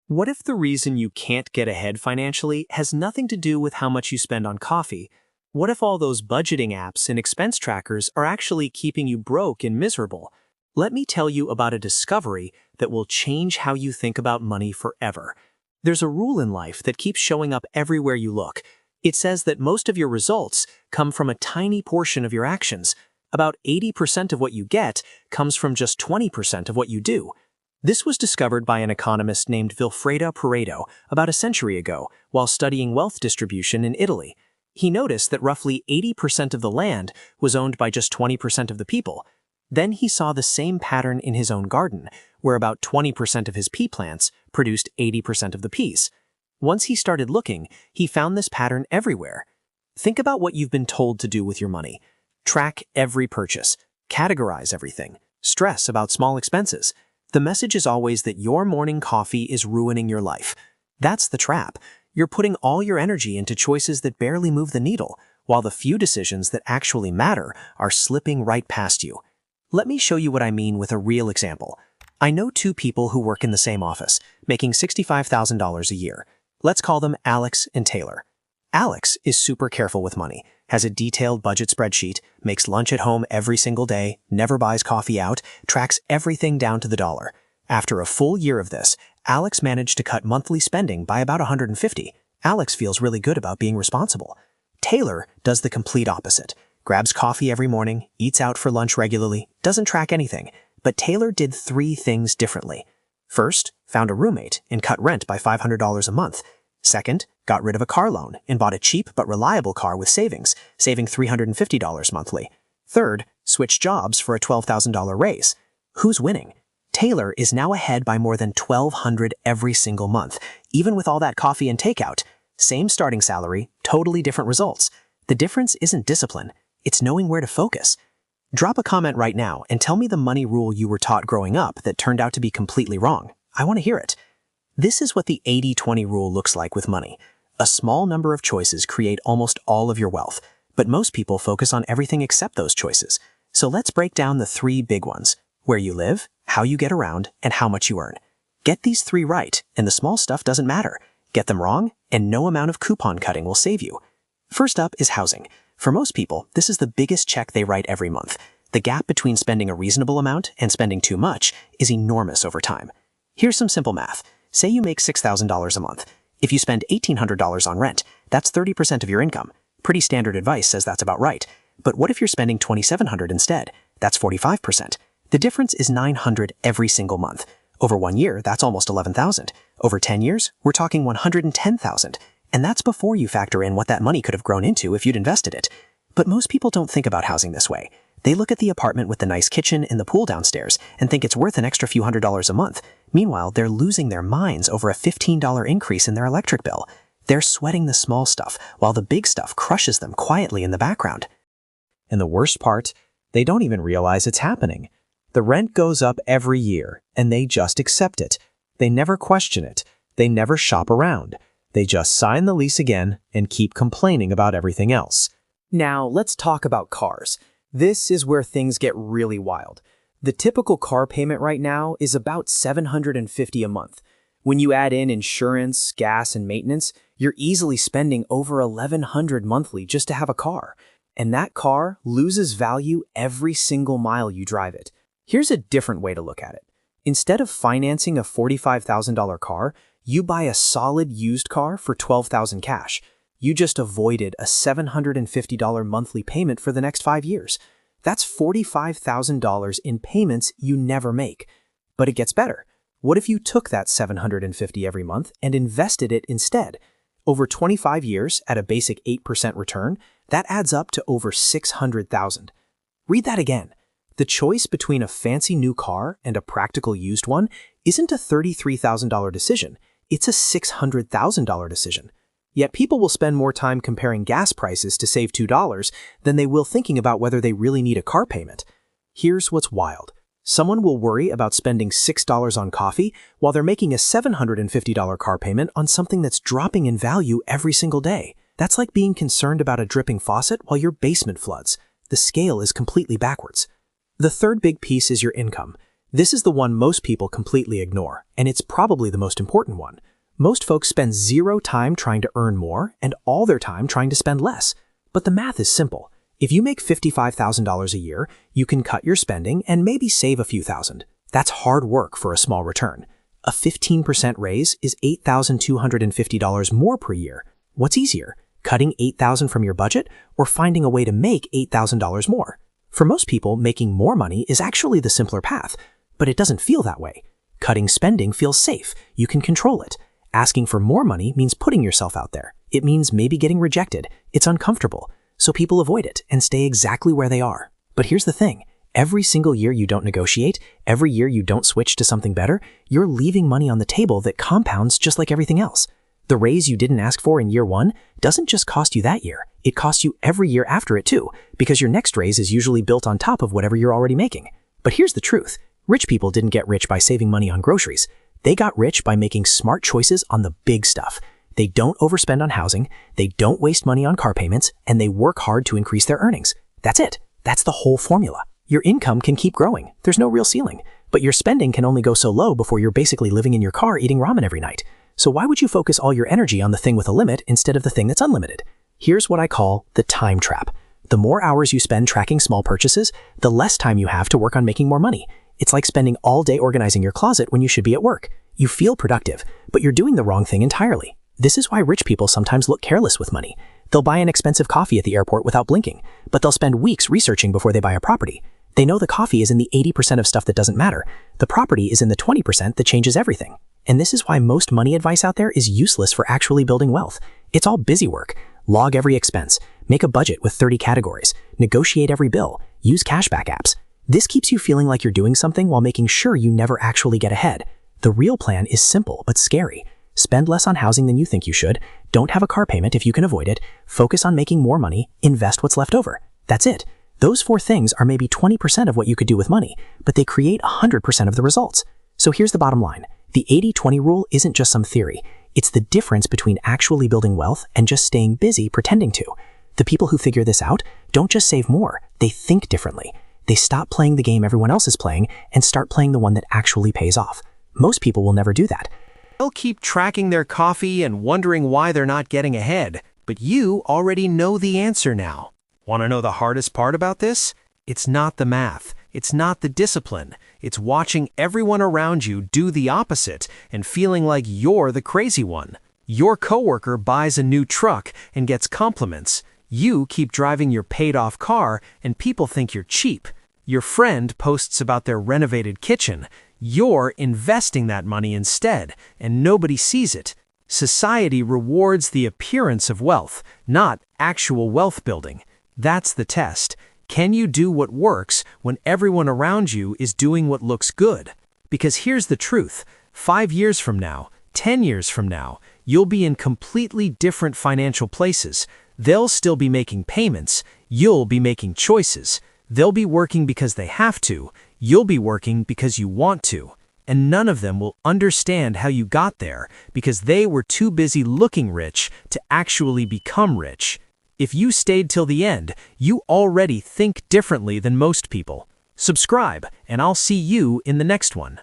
What if the reason you can't get ahead financially has nothing to do with how much you spend on coffee? What if all those budgeting apps and expense trackers are actually keeping you broke and miserable? Let me tell you about a discovery that will change how you think about money forever. There's a rule in life that keeps showing up everywhere you look. It says that most of your results come from a tiny portion of your actions. About 80% of what you get comes from just 20% of what you do. This was discovered by an economist named Vilfredo Pareto about a century ago while studying wealth distribution in Italy. He noticed that roughly 80% of the land was owned by just 20% of the people. Then he saw the same pattern in his own garden, where about 20% of his pea plants produced 80% of the peas. Once he started looking, he found this pattern everywhere. Think about what you've been told to do with your money. Track every purchase, categorize everything, stress about small expenses. The message is always that your morning coffee is ruining your life. That's the trap. You're putting all your energy into choices that barely move the needle, while the few decisions that actually matter are slipping right past you. Let me show you what I mean with a real example. I know two people who work in the same office, making $65,000 a year. Let's call them Alex and Taylor. Alex is super careful with money, has a detailed budget spreadsheet, makes lunch at home every single day, never buys coffee out, tracks everything down to the dollar. After a full year of this, Alex managed to cut monthly spending by about $150. Alex feels really good about being responsible. Taylor does the complete opposite. Grabs coffee every morning, eats out for lunch regularly, doesn't track anything. But Taylor did three things differently. First, found a roommate and cut rent by $500 a month. Second, got rid of a car loan and bought a cheap but reliable car with savings, saving $350 monthly. Third, switched jobs for a $12,000 raise. Who's winning? Taylor is now ahead by more than $1,200 every single month, even with all that coffee and takeout. Same starting salary, totally different results. The difference isn't discipline, it's knowing where to focus. Drop a comment right now and tell me the money rule you were taught growing up that turned out to be completely wrong. I want to hear it. This is what the 80-20 rule looks like with money. A small number of choices create almost all of your wealth, but most people focus on everything except those choices. So let's break down the three big ones: where you live, how you get around, and how much you earn. Get these three right, and the small stuff doesn't matter. Get them wrong, and no amount of coupon cutting will save you. First up is housing. For most people, this is the biggest check they write every month. The gap between spending a reasonable amount and spending too much is enormous over time. Here's some simple math. Say you make $6,000 a month. If you spend $1,800 on rent, that's 30% of your income. Pretty standard advice says that's about right. But what if you're spending $2,700 instead? That's 45%. The difference is $900 every single month. Over 1 year, that's almost $11,000. Over 10 years, we're talking $110,000. And that's before you factor in what that money could have grown into if you'd invested it. But most people don't think about housing this way. They look at the apartment with the nice kitchen and the pool downstairs and think it's worth an extra few $100s a month. Meanwhile, they're losing their minds over a $15 increase in their electric bill. They're sweating the small stuff while the big stuff crushes them quietly in the background. And the worst part, they don't even realize it's happening. The rent goes up every year, and they just accept it. They never question it. They never shop around. They just sign the lease again and keep complaining about everything else. Now, let's talk about cars. This is where things get really wild. The typical car payment right now is about $750 a month. When you add in insurance, gas, and maintenance, you're easily spending over $1,100 monthly just to have a car. And that car loses value every single mile you drive it. Here's a different way to look at it. Instead of financing a $45,000 car, you buy a solid used car for $12,000 cash. You just avoided a $750 monthly payment for the next 5 years. That's $45,000 in payments you never make. But it gets better. What if you took that $750 every month and invested it instead? Over 25 years at a basic 8% return, that adds up to over $600,000. Read that again. The choice between a fancy new car and a practical used one isn't a $33,000 decision. It's a $600,000 decision. Yet people will spend more time comparing gas prices to save $2 than they will thinking about whether they really need a car payment. Here's what's wild. Someone will worry about spending $6 on coffee while they're making a $750 car payment on something that's dropping in value every single day. That's like being concerned about a dripping faucet while your basement floods. The scale is completely backwards. The third big piece is your income. This is the one most people completely ignore, and it's probably the most important one. Most folks spend zero time trying to earn more and all their time trying to spend less. But the math is simple. If you make $55,000 a year, you can cut your spending and maybe save a few thousand. That's hard work for a small return. A 15% raise is $8,250 more per year. What's easier, cutting $8,000 from your budget or finding a way to make $8,000 more? For most people, making more money is actually the simpler path, but it doesn't feel that way. Cutting spending feels safe. You can control it. Asking for more money means putting yourself out there. It means maybe getting rejected. It's uncomfortable. So people avoid it and stay exactly where they are. But here's the thing. Every single year you don't negotiate, every year you don't switch to something better, you're leaving money on the table that compounds just like everything else. The raise you didn't ask for in year one doesn't just cost you that year. It costs you every year after it too, because your next raise is usually built on top of whatever you're already making. But here's the truth. Rich people didn't get rich by saving money on groceries. They got rich by making smart choices on the big stuff. They don't overspend on housing, they don't waste money on car payments, and they work hard to increase their earnings. That's it. That's the whole formula. Your income can keep growing. There's no real ceiling. But your spending can only go so low before you're basically living in your car eating ramen every night. So why would you focus all your energy on the thing with a limit instead of the thing that's unlimited? Here's what I call the time trap. The more hours you spend tracking small purchases, the less time you have to work on making more money. It's like spending all day organizing your closet when you should be at work. You feel productive, but you're doing the wrong thing entirely. This is why rich people sometimes look careless with money. They'll buy an expensive coffee at the airport without blinking, but they'll spend weeks researching before they buy a property. They know the coffee is in the 80% of stuff that doesn't matter. The property is in the 20% that changes everything. And this is why most money advice out there is useless for actually building wealth. It's all busy work. Log every expense. Make a budget with 30 categories. Negotiate every bill. Use cashback apps. This keeps you feeling like you're doing something while making sure you never actually get ahead. The real plan is simple but scary. Spend less on housing than you think you should. Don't have a car payment if you can avoid it. Focus on making more money. Invest what's left over. That's it. Those 4 things are maybe 20% of what you could do with money, but they create 100% of the results. So here's the bottom line. The 80-20 rule isn't just some theory. It's the difference between actually building wealth and just staying busy pretending to. The people who figure this out don't just save more, they think differently. They stop playing the game everyone else is playing and start playing the one that actually pays off. Most people will never do that. They'll keep tracking their coffee and wondering why they're not getting ahead, but you already know the answer now. Want to know the hardest part about this? It's not the math. It's not the discipline. It's watching everyone around you do the opposite and feeling like you're the crazy one. Your coworker buys a new truck and gets compliments. You keep driving your paid-off car and people think you're cheap. Your friend posts about their renovated kitchen. You're investing that money instead, and nobody sees it. Society rewards the appearance of wealth, not actual wealth building. That's the test. Can you do what works when everyone around you is doing what looks good? Because here's the truth. 5 years from now, 10 years from now, you'll be in completely different financial places. They'll still be making payments. You'll be making choices. They'll be working because they have to. You'll be working because you want to. And none of them will understand how you got there because they were too busy looking rich to actually become rich. If you stayed till the end, you already think differently than most people. Subscribe, and I'll see you in the next one.